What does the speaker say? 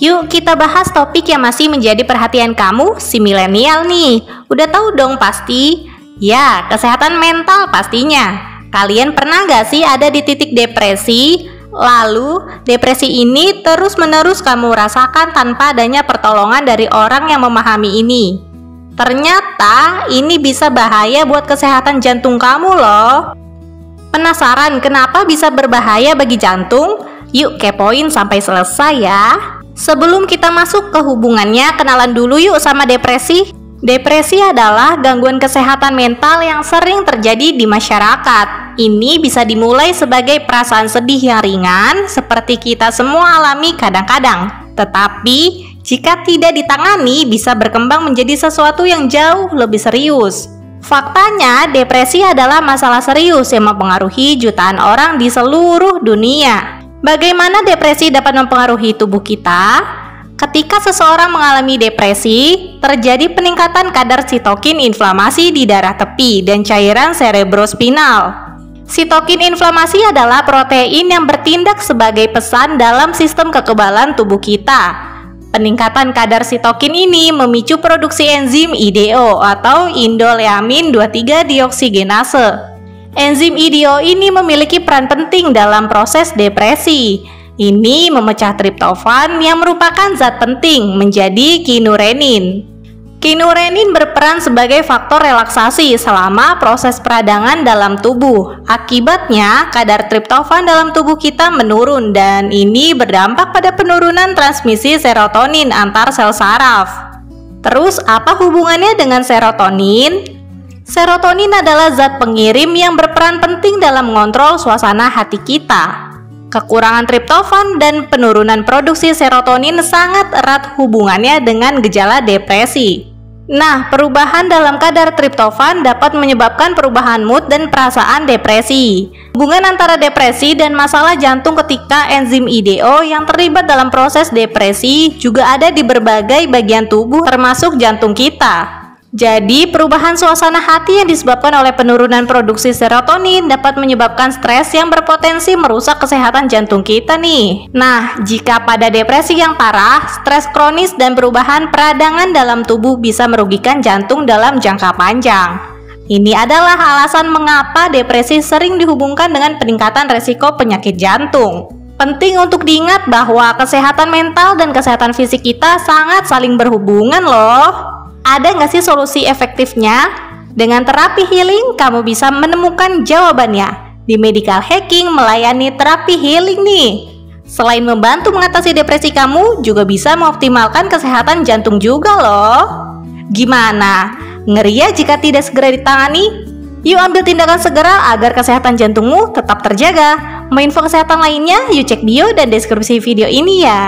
Yuk kita bahas topik yang masih menjadi perhatian kamu, si milenial nih. Udah tahu dong pasti? Ya, kesehatan mental pastinya. Kalian pernah gak sih ada di titik depresi? Lalu, depresi ini terus-menerus kamu rasakan tanpa adanya pertolongan dari orang yang memahami ini. Ternyata ini bisa bahaya buat kesehatan jantung kamu loh. Penasaran kenapa bisa berbahaya bagi jantung? Yuk kepoin sampai selesai ya. Sebelum kita masuk ke hubungannya, kenalan dulu yuk sama depresi. Depresi adalah gangguan kesehatan mental yang sering terjadi di masyarakat. Ini bisa dimulai sebagai perasaan sedih yang ringan, seperti kita semua alami kadang-kadang. Tetapi, jika tidak ditangani, bisa berkembang menjadi sesuatu yang jauh lebih serius. Faktanya, depresi adalah masalah serius yang mempengaruhi jutaan orang di seluruh dunia. Bagaimana depresi dapat mempengaruhi tubuh kita? Ketika seseorang mengalami depresi, terjadi peningkatan kadar sitokin inflamasi di darah tepi dan cairan cerebrospinal. Sitokin inflamasi adalah protein yang bertindak sebagai pesan dalam sistem kekebalan tubuh kita. Peningkatan kadar sitokin ini memicu produksi enzim IDO atau indoleamin 23 deoksigenase. Enzim IDO ini memiliki peran penting dalam proses depresi. Ini memecah triptofan yang merupakan zat penting menjadi kinurenin. Kinurenin berperan sebagai faktor relaksasi selama proses peradangan dalam tubuh. Akibatnya, kadar triptofan dalam tubuh kita menurun dan ini berdampak pada penurunan transmisi serotonin antar sel saraf. Terus, apa hubungannya dengan serotonin? Serotonin adalah zat pengirim yang berperan penting dalam mengontrol suasana hati kita. Kekurangan triptofan dan penurunan produksi serotonin sangat erat hubungannya dengan gejala depresi. Nah, perubahan dalam kadar triptofan dapat menyebabkan perubahan mood dan perasaan depresi. Hubungan antara depresi dan masalah jantung ketika enzim IDO yang terlibat dalam proses depresi juga ada di berbagai bagian tubuh termasuk jantung kita. Jadi, perubahan suasana hati yang disebabkan oleh penurunan produksi serotonin dapat menyebabkan stres yang berpotensi merusak kesehatan jantung kita nih. Nah, jika pada depresi yang parah, stres kronis dan perubahan peradangan dalam tubuh bisa merugikan jantung dalam jangka panjang. Ini adalah alasan mengapa depresi sering dihubungkan dengan peningkatan resiko penyakit jantung. Penting untuk diingat bahwa kesehatan mental dan kesehatan fisik kita sangat saling berhubungan loh. Ada nggak sih solusi efektifnya? Dengan terapi healing, kamu bisa menemukan jawabannya. Di Medical Hacking melayani terapi healing nih. Selain membantu mengatasi depresi, kamu juga bisa mengoptimalkan kesehatan jantung juga loh. Gimana? Ngeri ya jika tidak segera ditangani? Yuk ambil tindakan segera agar kesehatan jantungmu tetap terjaga. Mau info kesehatan lainnya, yuk cek bio dan deskripsi video ini ya.